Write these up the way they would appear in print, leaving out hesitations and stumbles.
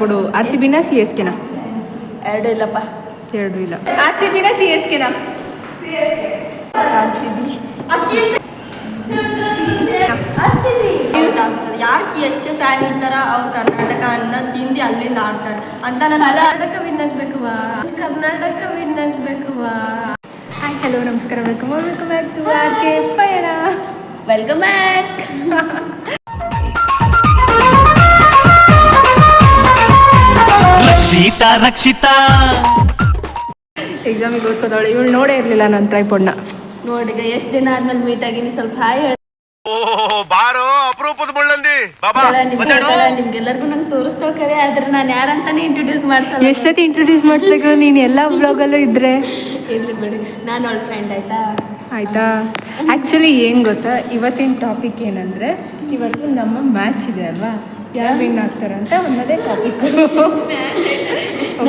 ಕೊಡು. R C ಬಿನ C S ಕೆನಾ? ಎರಡು ಇಲ್ಲಪ್ಪ. ಎರಡು ಇಲ್ಲ. ಆರ್ ಸಿ ಬಿನ ಸಿ ಎಸ್ ಕೆನಾ? R C B. ಯಾರು ಸಿ ಎಸ್ ಕೆ ಫ್ಯಾನ್ ಇರ್ತಾರ ಅವ್ರು ಕರ್ನಾಟಕ ಅನ್ನೋ ತಿಂದು ಅಲ್ಲಿಂದ ಆಡ್ತಾರೆ ಅಂತ ನಾನು ಕರ್ನಾಟಕ ವಿನ್ ಆಗ್ಬೇಕವಾ, ಕರ್ನಾಟಕ ವಿನ್ ಆಗ್ಬೇಕವಾ. ಹಾಯ್ ಹಲೋ ನಮಸ್ಕಾರ, welcome back to R K ಪಯಣ. ವೆಲ್ಕಮ್ ಬ್ಯಾಕ್. ರಕ್ಷಿತಾ ಎಕ್ಸಾಮಿಗೆ ಓದ್ಕೋದವಳು ಇವಳು ನೋಡೇ ಇರಲಿಲ್ಲ ನನ್ನ ಟ್ರೈಪಾಡ್ನ. ನೋಡಿ ಎಷ್ಟು ದಿನ ಆದ್ಮೇಲೆ ಮೀಟ್ ಆಗಿನಿ, ಸ್ವಲ್ಪ ಹಾಯ್ ಹೇಳ. ಬಾರೋ ಅಪರೂಪದ ಮುಳ್ಳಂದಿ ನಿಮ್ಗೆಲ್ಲರಿಗೂ ನಂಗೆ ತೋರಿಸ್ತಾಳೆ ಕರೆ, ಆದ್ರೆ ನಾನು ಯಾರಂತಾನೆ ಇಂಟ್ರೊಡ್ಯೂಸ್ ಮಾಡ್ಸಲ್ಲ. ಎಷ್ಟು ಸತಿ ಇಂಟ್ರೊಡ್ಯೂಸ್ ಮಾಡಿಸ್ಬೇಕು ನೀನು ಎಲ್ಲ ಬ್ಲಾಗಲ್ಲೂ ಇದ್ದರೆ? ಇರಲಿ ಬಿಡಿ, ನಾನು ಅವಳ ಫ್ರೆಂಡ್ ಆಯಿತಾ. ಆ್ಯಕ್ಚುಲಿ ಏನು ಗೊತ್ತಾ, ಇವತ್ತಿನ ಟಾಪಿಕ್ ಏನಂದರೆ, ಇವತ್ತು ನಮ್ಮ ಮ್ಯಾಚ್ ಇದೆ ಅಲ್ವಾ, ಯಾರು ವಿನ್ ಆಗ್ತಾರೆ ಅಂತ ಒಂದೇ ಟಾಪಿಕ್.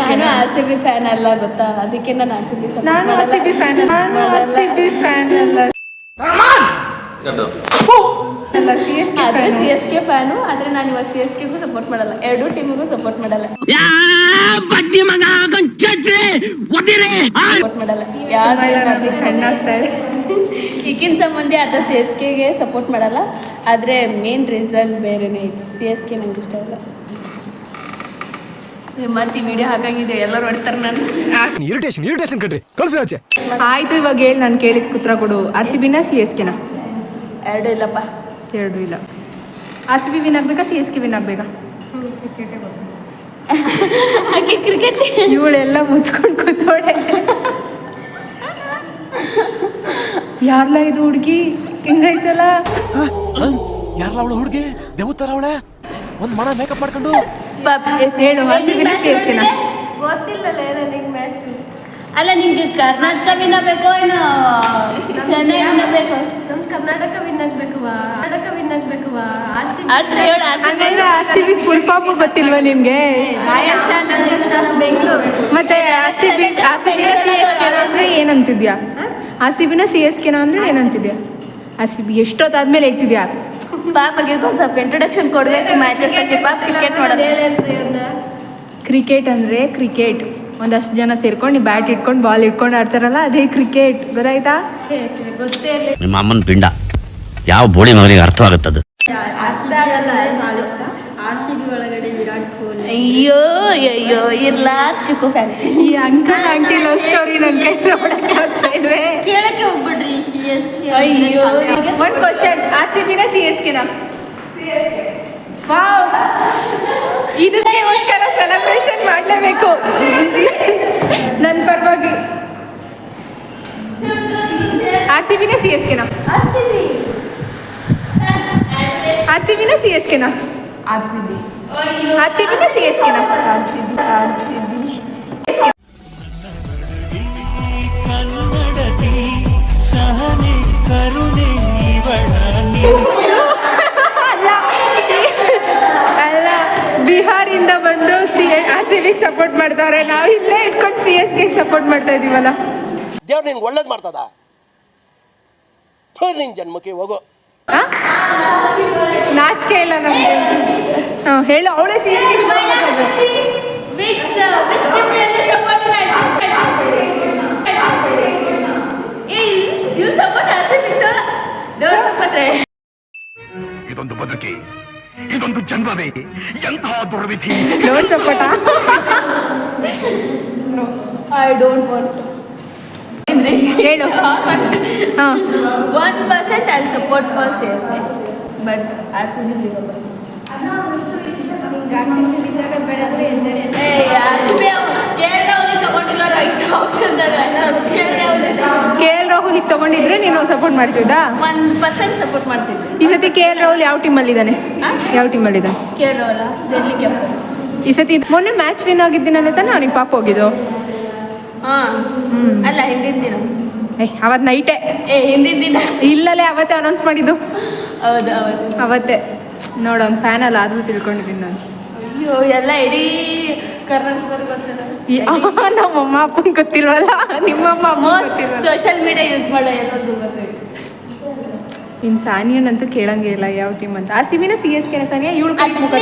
ನಾನು ಆರ್ ಸಿ ಬಿ ಫ್ಯಾನ್ ಅಲ್ಲ ಗೊತ್ತಾ, ಅದಕ್ಕೆ ನಾನು ಆರ್ ಸಿ ಬಿ ನಾನು ಆರ್ ಸಿ ಬಿ ಫ್ಯಾನ್ ಅಲ್ಲ ಸಿ ಎಸ್ ಕೆ ಫ್ಯಾನು. ಆದರೆ ನಾನು ಇವತ್ತು ಸಿ ಎಸ್ ಕೆಗೂ ಸಪೋರ್ಟ್ ಮಾಡಲ್ಲ, ಎರಡೂ ಟೀಮಿಗೂ ಸಪೋರ್ಟ್ ಮಾಡಲ್ಲ. ಈಗಿನ ಸಂಬಂಧಿ ಅರ್ಧ ಸಿ ಎಸ್ ಕೆಗೆ ಸಪೋರ್ಟ್ ಮಾಡಲ್ಲ, ಆದರೆ ಮೇನ್ ರೀಸನ್ ಬೇರೆನೇ ಐತೆ. ಸಿ ಎಸ್ ಕೆ ನಂಗೆ ಇಷ್ಟ ಇಲ್ಲ. ಮತ್ತೆ ಈ ವಿಡಿಯೋ ಹಾಕಂಗಿದೆ, ಎಲ್ಲರೂ ಹೊಡಿತಾರೆ ನಾನು. ಇರಿಟೇಷನ್ ಕಣ್ರಿ, ಕಳ್ಸಿ ಆಚೆ. ಆಯಿತು, ಇವಾಗ ಹೇಳಿ, ನಾನು ಕೇಳಿದ ಉತ್ತರ ಕೊಡು. ಆರ್ ಸಿ ಬಿನ ಸಿ ಎಸ್ ಕೆನಾ? ಎರಡು ಇಲ್ಲಪ್ಪ. ಎರಡು ಇಲ್ಲ. ಆರ್ ಸಿ ಬಿ ವಿನ್ ಆಗಬೇಕಾ, ಸಿ ಎಸ್ ಕೆ ವಿನ್ ಆಗಬೇಕಾ? ಹಾಗೆ ಕ್ರಿಕೆಟ್ ಇವಳೆಲ್ಲ ಮುಚ್ಕೊಂಡು ಕೂತೋಳೆ. ಯಾರ್ಲ ಇದು ಹುಡುಗಿ ಹಿಂಗೈತಲ್ಲ? ಯಾರಲ್ಲ ಅವಳು ಹುಡುಗಿ? ದೇವತರ ಅವಳೆ, ಒಂದ್ ಮಣ ಮೇಕಪ್ ಮಾಡ್ಕೊಂಡು. ಹೇಳು, ಆರ್ ಸಿ ಬಿನ ಸಿ ಎಸ್ ಕೆನಾ? ಗೊತ್ತಿಲ್ಲಲ್ಲ ನನಗೆ ಮ್ಯಾಚ್. ಅಲ್ಲ, ನಿಂಗೆ ಕರ್ನಾಟಕ ವಿನ್ ಆಗಬೇಕು ಏನೋ ಚೆನ್ನೈ ವಿನ್ ಆಗಬೇಕು? ನಮ್ಮ ಕರ್ನಾಟಕ ವಿನ್ ಆಗ್ಬೇಕವಾ, ಕರ್ನಾಟಕ ವಿನ್ ಆಗ್ಬೇಕವಾ. ಹಂಗಂದ್ರೆ R C B full form ಗೊತ್ತಿಲ್ವಾ ನಿನ್ಗೆ? ಬೆಂಗಳೂರು. ಮತ್ತೆ ಆರ್ ಸಿ ಬಿನ ಸಿ ಎಸ್ ಕೆನಾ ಅಂದ್ರೆ ಏನಂತಿದ್ಯಾ? ಆರ್ ಸಿ ಬಿನ ಸಿ ಎಸ್ ಕೆನಾ ಅಂದ್ರೆ ಏನಂತಿದ್ಯಾ? ಆರ್ ಸಿ ಬಿ ಎಷ್ಟೊತ್ತಾದ್ಮೇಲೆ ಹೇಳ್ತಿದ್ಯಾ? ಪಾಪಗೆ ಒಂದು ಸ್ವಲ್ಪ ಇಂಟ್ರೊಡಕ್ಷನ್ ಕೊಡಬೇಕು ಮ್ಯಾಚಸ್ ಬಗ್ಗೆ. ಪಾಪ ಕ್ರಿಕೆಟ್ ನೋಡೋದು. ಕ್ರಿಕೆಟ್ ಅಂದರೆ ಕ್ರಿಕೆಟ್, ಒಂದಷ್ಟು ಜನ ಸೇರ್ಕೊಂಡು ಬ್ಯಾಟ್ ಇಟ್ಕೊಂಡು ಬಾಲ್ ಇಟ್ಕೊಂಡು ಆಡ್ತಾರಲ್ಲ, ಅದೇ ಕ್ರಿಕೆಟ್. ಗೊತ್ತಾಯ್ತಾ? ಗೊತ್ತೇ ಇಲ್ಲ. ನಿಮ್ಮ ಅಮ್ಮನ ಪಿಂಡ ಯಾವ ಬೋಳಿ ಮಗನಿಗೆ ಅರ್ಥವಾಗುತ್ತದೆ? ಅರ್ಥ ಆಗಲ್ಲ. ಆರ್ ಸಿ ಬಿ ಒಳಗಡೆ ವಿರಾಟ್ ಕೊಹ್ಲಿ. ಅಯ್ಯೋ ಅಯ್ಯೋ ಇರ್ಲಾ, ಚಿಕ್ಕು ಫ್ಯಾನ್. ಈ ಅಂಕಲ್ ಆಂಟಿ ಲವ್ ಸ್ಟೋರಿ ನನಗೆ ನೋಡಕ್ಕಾಗ್ತಾ ಇಲ್ವೇ? ಕೇಳಕ್ಕೆ ಹೋಗ್ಬಿಡ್ರಿ. C S K. ಅಯ್ಯೋ, ಒಂದು ಕ್ವಶನ್, ಆರ್ ಸಿ ಬಿನ ಸಿ ಎಸ್ ಕೆನಾ? ವಾವ್, ಇದಕ್ಕೋಸ್ಕರ ಸೆಲೆಬ್ರೇಷನ್ ಮಾಡಲೇಬೇಕು ನನ್ನ ಪರವಾಗಿ. ಆರ್ ಸಿ ಬಿನ ಸಿ ಎಸ್ ಕೆನಾ? R C B. R C ಬಿನ ಸಿ ಎಸ್ ಕೆನಾ? R C B. R C ಬಿನ ಸಿ ಎಸ್ ಕೆನಾ? R C B. R C B. ಅಲ್ಲ, ಬಿಹಾರಿಂದ ಬಂದು ಆರ್ ಸಿ ಬಿಗೆ ಸಪೋರ್ಟ್ ಮಾಡ್ತಾರೆ, ನಾವು ಇಲ್ಲೇ ಇಟ್ಕೊಂಡು ಸಿ ಎಸ್ ಗೆ ಸಪೋರ್ಟ್ ಮಾಡ್ತಾ ಇದೀವಲ್ಲ. ದೇವ್ರು ನಿನ್ಗೆ ಒಳ್ಳೇದು ಮಾಡ್ತದ? ನಿನ್ ಜನ್ಮಕ್ಕೆ ಹೋಗೋ. ನಾಚಿಕೆ ಇಲ್ಲ ನಮಗೆ. ಹೇಳು, ಅವಳೇ ಸಿ ಎಸ್ ಗೆ ಇದೊಂದು ಬದುಕಿ, ಇದೊಂದು ಜನ್ಮವೇ, ಎಂತಹ ದುರ್ವಿಧಿ. Don't support. I don't want to. ಹೇಳು. ಹಾಂ, 1% I support for C S K, but R C B 0%. K L ರಾಹುಲಿಗೆ ತಗೊಂಡಿದ್ರೆ ನೀನು ಸಪೋರ್ಟ್ ಮಾಡ್ತಿದ್ದ? 1% ಸಪೋರ್ಟ್ ಮಾಡ್ತಿದ್ದೆ. ಈ ಸತಿ ಕೆ ಎಲ್ ರಾಹುಲ್ ಯಾವ ಟೀಮಲ್ಲಿದ್ದಾನೆ? ಯಾವ ಟೀಮಲ್ಲಿದ್ದಾನೆ? K L Rahul Delhi capitals. ಈ ಸತಿ ಮೊನ್ನೆ ಮ್ಯಾಚ್ ವಿನ್ ಆಗಿದ್ದೀನಲ್ಲ ತಾನೆ, ಅವನಿಗೆ ಪಾಪ ಹೋಗಿದ್ದು. ಹಾಂ, ಅಲ್ಲ ಹಿಂದಿನ ದಿನ. ಅವತ್ತು ನೈಟೇ. ಹಿಂದಿನ ದಿನ ಇಲ್ಲಲೇ ಅವತ್ತೇ ಅನೌನ್ಸ್ ಮಾಡಿದ್ದು. ಹೌದು, ಅವತ್ತೇ. ನೋಡು, ಅವ್ನು ಫ್ಯಾನ್ ಅಲ್ಲ, ಆದರೂ ತಿಳ್ಕೊಂಡಿದ್ದೀನಿ ನಾನು. ಅಯ್ಯೋ, ಎಲ್ಲ ಇಡೀ ಕರ್ನಾಟಕದವ್ರಿಗೆ ಗೊತ್ತಿಲ್ಲ. ನಮ್ಮಮ್ಮ ಅಪ್ಪಂಗೆ ಗೊತ್ತಿಲ್ವಲ್ಲ, ನಿಮ್ಮಮ್ಮ ಮೋಸ್ಟ್ ಸೋಷಿಯಲ್ ಮೀಡಿಯಾ ಯೂಸ್ ಮಾಡೋ ಎಲ್ಲರಿಗೂ ಗೊತ್ತಾಯ್ತು. ಇನ್ನು ಸಾನಿಯನ್ನಂತೂ ಕೇಳಂಗೇ ಇಲ್ಲ ಯಾವ ಟೀಮ್ ಅಂತ. ಆರ್ ಸಿ ಬಿನ ಸಿ ಎಸ್ ಕೆನ ಸಾನಿಯಾ? ಇವಳು ಕೈ ಮುಖ.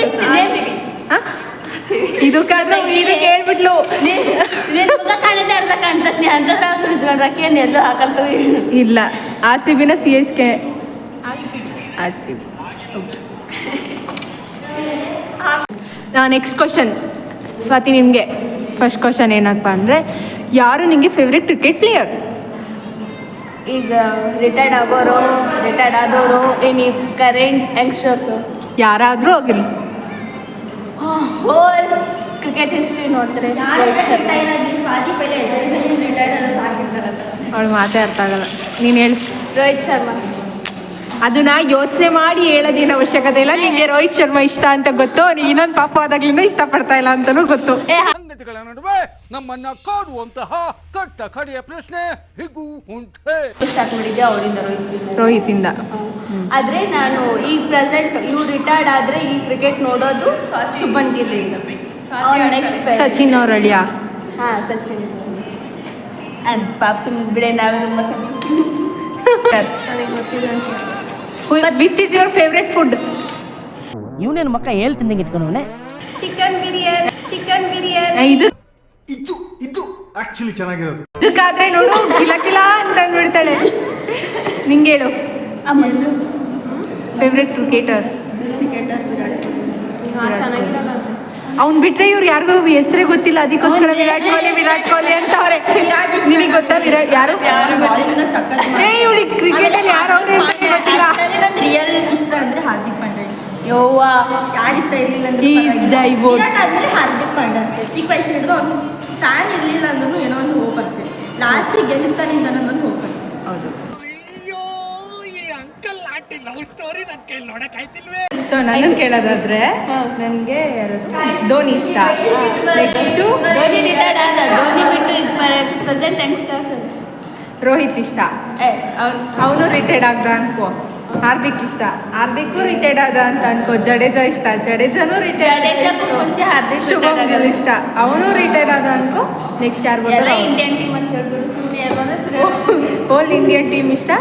ಹಾಂ, ಇದಕ್ಕಾದ್ರೂ ಇದು ಕೇಳ್ಬಿಟ್ಲು. ನೀನ್ ಮುಖ ಕಾಣಿದೆ ಅರ್ಧ ಕಾಣ್ತತ್ನಿ ಅಂತ ರಕ್ಕಿಯನ್ನು ಎಲ್ಲೂ ಹಾಕಲ್ತೀವಿ. ಇಲ್ಲ RCBನ CSK. RCB. Next question Swati, ನಿಮಗೆ ಫಸ್ಟ್ ಕ್ವಶನ್ ಏನಪ್ಪ ಅಂದರೆ, ಯಾರು ನಿಮಗೆ ಫೇವ್ರೆಟ್ ಕ್ರಿಕೆಟ್ ಪ್ಲೇಯರ್? ಈಗ ರಿಟೈರ್ಡ್ ಆದವರು ಏನು ಕರೆಂಟ್ ಯಂಗ್ಸ್ಟರ್ಸು ಯಾರಾದರೂ ಆಗಿರಲಿ. ಹೋಲ್ ಕ್ರಿಕೆಟ್ ಹಿಸ್ಟ್ರಿ ನೋಡ್ತಾರೆ. ಅವಳು ಮಾತೇ ಅರ್ಥ ಆಗಲ್ಲ, ನೀನು ಹೇಳಿ. ರೋಹಿತ್ ಶರ್ಮಾ. ಅದನ್ನ ಯೋಚನೆ ಮಾಡಿ ಹೇಳೋದೇನು ಅವಶ್ಯಕತೆ ಇಲ್ಲ. ನಿಮಗೆ ರೋಹಿತ್ ಶರ್ಮಾ ಇಷ್ಟ ಅಂತ ಗೊತ್ತು, ಇನ್ನೊಂದು ಪಾಪ ಆದಾಗ್ಲಿಂದ ಇಷ್ಟಪಡ್ತಾ ಇಲ್ಲ ಅಂತಲೂ ಗೊತ್ತು. ಸಂಗತಿಗಳ ನಡುವೆ ನಮ್ಮನ್ನ ಕಾಡುವಂತಹ ಕಟ್ಟ ಕಡೆಯ ಪ್ರಶ್ನೆ ಹೀಗೂ ಉಂಟೆ. ಸ್ಟಾರ್ಟ್ ಮಾಡಿದ್ದೆ ಅವರಿಂದ ರೋಹಿತಿಂದ. ಆದ್ರೆ ನಾನು ಈ ಪ್ರೆಸೆಂಟ್ ಇವ್ರು ರಿಟೈರ್ಡ್ ಆದ್ರೆ ಈ ಕ್ರಿಕೆಟ್ ನೋಡೋದು ಶುಭನ್ ಗಿಲ್. ನೆಕ್ಸ್ಟ್ ಸಚಿನ್ ಅವ್ರ ಅಳಿಯ. ಸಚಿನ್. ಪಾಪ ಸುಮ್ಮನೆ ಬಿಡೆ, ನಾವೇ which is your favourite food? ಇವನೇನು ಮಕ್ಕ ಹೇಳ್ತಿದ್ದಂಗೆ ಇಟ್ಕೊಂಡವನೆ. ಚಿಕನ್ ಬಿರಿಯಾನಿ. ಇದು ಆಕ್ಚುಲಿ ಚೆನ್ನಾಗಿರೋದು. ಇದಕ್ಕಾದ್ರೆ ನೋಡು ಕಿಲ ಕಿಲ ಅಂತ ಅಂದ್ಬಿಡ್ತಾಳೆ. ನಿಂಗೆ ಹೇಳು ಫೇವ್ರೆಟ್ ಕ್ರಿಕೆಟರ್. ಅವ್ನು ಬಿಟ್ರೆ ಇವ್ರು ಯಾರಿಗೂ ಹೆಸರೇ ಗೊತ್ತಿಲ್ಲ, ಅದಕ್ಕೋಸ್ಕರ ವಿರಾಟ್ ಕೊಹ್ಲಿ ಅಂತ ಅವ್ರೆ. ನಿನಗೆ ಗೊತ್ತಾ ವಿರಾಟ್ ಯಾರು? ಇವಳಿಗೆ ಕ್ರಿಕೆಟಲ್ಲಿ ಯಾರು ಅವ್ರೆ ಗೊತ್ತಿಲ್ಲ. ರಿಯಲ್ ಇಷ್ಟ ಅಂದ್ರೆ ಹಾರ್ದಿಕ್ ಪಾಂಡ್ಯ. ಯವ್ವ ಯಾರು ಇಷ್ಟ ಇರ್ಲಿಲ್ಲ ಅಂದ್ರೆ ಹಾರ್ದಿಕ್ ಪಾಂಡ್ಯ. ಚಿಕ್ಕ ವಯಸ್ಸಿನ ಹಿಡಿದು ಅವ್ನು ಫ್ಯಾನ್ ಇರ್ಲಿಲ್ಲ ಅಂದ್ರೂ ಏನೋ ಒಂದು ಹೋಗಿ ಬರ್ತೇವೆ. ಲಾಸ್ಟಿಗೆ ಗೆಲ್ಲಿಸ್ತಾನೆ ಅಂತ ಅನ್ನೋದು ಹೋಗಿ ಬರ್ತೇವೆ. ಹೌದು. ಸೊ ನನ್ನ ಕೇಳೋದಾದ್ರೆ ನನಗೆ ಧೋನಿ ಇಷ್ಟ. ನೆಕ್ಸ್ಟು ಧೋನಿ ರಿಟೈರ್ಡ್ ಆದ. ಧೋನಿ ಬಿಟ್ಟು ಪ್ರೆಸೆಂಟ್ ಯಂಗ್ಸ್ಟರ್ಸ್. ರೋಹಿತ್ ಇಷ್ಟ, ಅವನು ರಿಟೈರ್ಡ್ ಆಗ್ದ ಅನ್ಕೋ. ಹಾರ್ದಿಕ್ ಇಷ್ಟ, ಹಾರ್ದಿಕ್ಕು ರಿಟೈರ್ಡ್ ಆದ ಅಂತ ಅನ್ಕೋ. ಜಡೇಜಾ ಇಷ್ಟ, ಜಡೇಜಾನು ರಿಟೈರ್ಡ್. ಮುಂಚೆ ಹಾರ್ದಿಕ್ ಶುಭಮ್ ಗಿಲ್ ಇಷ್ಟ, ಅವನು ರಿಟೈರ್ಡ್ ಆದ ಅನ್ಕೋ. ನೆಕ್ಸ್ಟ್ ಯಾರು ಎಲ್ಲ ಇಂಡಿಯನ್ ಟೀಮ್ ಅಂತ ಹೇಳ್ಬಿಡು ಸುಮ್ಮನೆ. ಹೋಲ್ ಇಂಡಿಯನ್ ಟೀಮ್ ಇಷ್ಟ.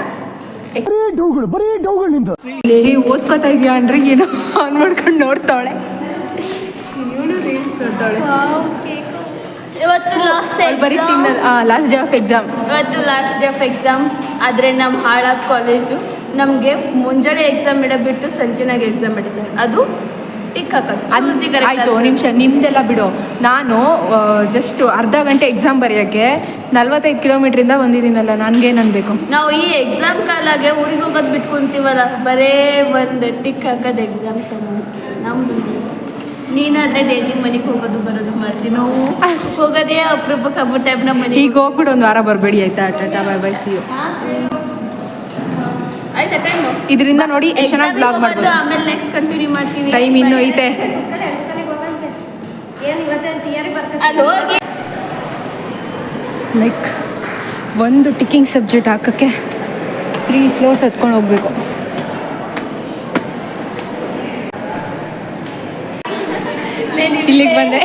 ಓದ್ಕೋತಾ ಇದೆಯಾ ಅಂದ್ರೆ ಏನೋ ಆನ್ ಮಾಡ್ಕೊಂಡು ನೋಡ್ತಾವಳೆ. ಇವಳು ರೀಲ್ಸ್ ನೋಡ್ತಾವಳೆ. ಇವತ್ತು ಲಾಸ್ಟ್ ಡೇ ಆಫ್ ಎಕ್ಸಾಮ್. ಇವತ್ತು ಲಾಸ್ಟ್ ಡೇ ಆಫ್ ಎಕ್ಸಾಮ್. ಆದರೆ ನಮ್ಮ ಹಾಳಾದ ಕಾಲೇಜು ನಮಗೆ ಮುಂಜಾನೆ ಎಕ್ಸಾಮ್ ಇಡಬಿಟ್ಟು ಸಂಜೆನಾಗ ಎಕ್ಸಾಮ್ ಇಡ್ತಾರೆ. ಅದು ಟಿಕ್ ಹಾಕೋದು. ಆಯಿತು ನಿಮಿಷ, ನಿಮ್ದೆಲ್ಲ ಬಿಡು. ನಾನು ಜಸ್ಟ್ ಅರ್ಧ ಗಂಟೆ ಎಕ್ಸಾಮ್ ಬರೆಯೋಕ್ಕೆ 45 ಕಿಲೋಮೀಟ್ರಿಂದ ಬಂದಿದ್ದೀನಲ್ಲ, ನನಗೇನು ಅನ್ಬೇಕು? ನಾವು ಈ ಎಕ್ಸಾಮ್ ಕಾಲಾಗೆ ಊರಿಗೆ ಹೋಗೋದು ಬಿಟ್ಕೊಂತೀವಲ್ಲ, ಬರೇ ಒಂದು ಟಿಕ್ ಹಾಕೋದು ಎಕ್ಸಾಮ್ಸ್. ನಮ್ದು ನೀನಾದರೆ ಡೈಲಿ ಮನೆಗೆ ಹೋಗೋದು ಬರೋದು ಮಾಡ್ತೀವಿ. ನಾವು ಹೋಗೋದೇ ಅಪರೂಪಕ್ಕೆ ಹಬ್ಬ ಟೈಮ್ ನಮ್ಮ ಮನೆ. ಈಗ ಹೋಗ್ಬಿಟ್ಟು ಒಂದು ವಾರ ಬರಬೇಡಿ ಆಯ್ತಾ? Tata bye bye, see you. ಆಯ್ತಾ ಟೈಮು? ಇದರಿಂದ ನೋಡಿ ಎಷ್ಟು ಚೆನ್ನಾಗಿ ಬ್ಲಾಗ್ ಮಾಡ್ಬೋದು. ಆಮೇಲೆ ನೆಕ್ಸ್ಟ್ ಕಂಟಿನ್ಯೂ ಮಾಡ್ತೀವಿ. ಟೈಮ್ ಇನ್ನೂ ಐತೆ. ಅಲ್ಲಿ ಹೋಗಿ ಲೈಕ್ ಒಂದು ಟಿಕ್ಕಿಂಗ್ ಸಬ್ಜೆಕ್ಟ್ ಹಾಕೋಕ್ಕೆ 3 ಫ್ಲೋರ್ಸ್ ಹತ್ಕೊಂಡು ಹೋಗ್ಬೇಕು. ಇಲ್ಲಿಗೆ ಬಂದೆ.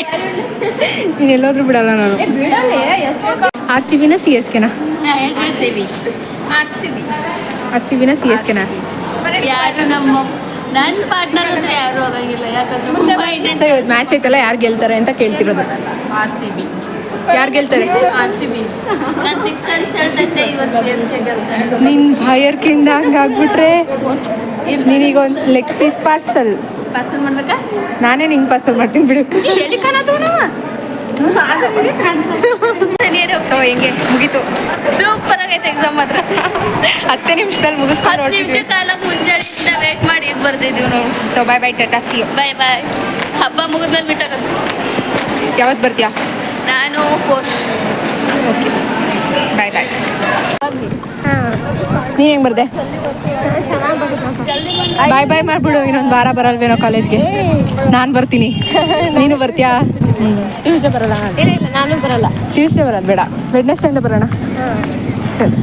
ನೀನು ಎಲ್ಲೋದ್ರೂ ಬಿಡಲ್ಲ ನಾನು. RCBನ CSKನ? RCBನ CSKನ? ಯಾರು ನನ್ನ ಪಾರ್ಟ್ನರ್ ಹತ್ರ ಯಾರು ಹೋಗಂಗಿಲ್ಲ. ಯಾಕಂದ್ರೆ ಮುಂಬೈ ಇಂಡಿಯನ್ಸ್. ಸೊ ಇವತ್ತು ಮ್ಯಾಚ್ ಐತಲ್ಲ, ಯಾರು ಗೆಲ್ತಾರೆ ಅಂತ ಕೇಳ್ತಿರೋದು. RCB. ಯಾರು ಗೆಲ್ತಾರೆ? RCB. ನಾನು 6 ರನ್ಸ್ ಹೇಳ್ತೈತೆ, ಇವತ್ತು CSK ಗೆಲ್ತಾರೆ. ನಿನ್ನ ಬಾಯರ್ಕಿಂದ ಹಂಗೆ ಆಗ್ಬಿಟ್ರೆ ನಿನಗೊಂದು ಲೆಗ್ ಪೀಸ್ ಪಾರ್ಸಲ್ ಮಾಡ್ಬೇಕಾ? ನಾನೇ ನಿಂಗೆ ಪಾರ್ಸಲ್ ಮಾಡ್ತೀನಿ ಬಿಡು. ಎಲ್ಲಿ ಕಾಣೋದು ಸೊ ಹೆಂಗೆ ಮುಗೀತು? ಸೂಪರ್ ಆಗೈತೆ ಎಕ್ಸಾಮ್ ಮಾತ್ರ. 10 ನಿಮಿಷದಲ್ಲಿ ಮುಗಿಸ್ಕೊಂಡು 10 ನಿಮಿಷ ಕಾಲಕ್ಕೆ ಮುಂಚೆಯಿಂದ ವೇಟ್ ಮಾಡಿ ಈಗ ಬರ್ತಿದ್ದೀವಿ ನಾವು. So bye bye, tata, see you. Bye bye. ಹಬ್ಬ ಮುಗಿದ್ಮೇಲೆ ಬಿಟ್ಟಾಗೋದು. ಯಾವತ್ತು ಬರ್ತೀಯಾ? ನಾನು 4. Okay, bye bye. ನೀನು ಹೆಂಗೆ ಬರ್ದೆ? ಬಾಯ್ ಬಾಯ್ ಮಾಡಿಬಿಡು. ಇನ್ನೊಂದು ವಾರ ಬರಲ್ವೇನೋ ಕಾಲೇಜ್ಗೆ? ನಾನು ಬರ್ತೀನಿ, ನೀನು ಬರ್ತೀಯಾ? ಟ್ಯೂಸ್ಡೇ ಬರೋಲ್ಲ? ಇಲ್ಲ ನಾನು ಬರಲ್ಲ. ಟ್ಯೂಸ್ಡೇ ಬರೋದು ಬೇಡ, ವೆಡ್ನೆಸ್ಡೇ ಇಂದ ಬರೋಣ. ಸರಿ.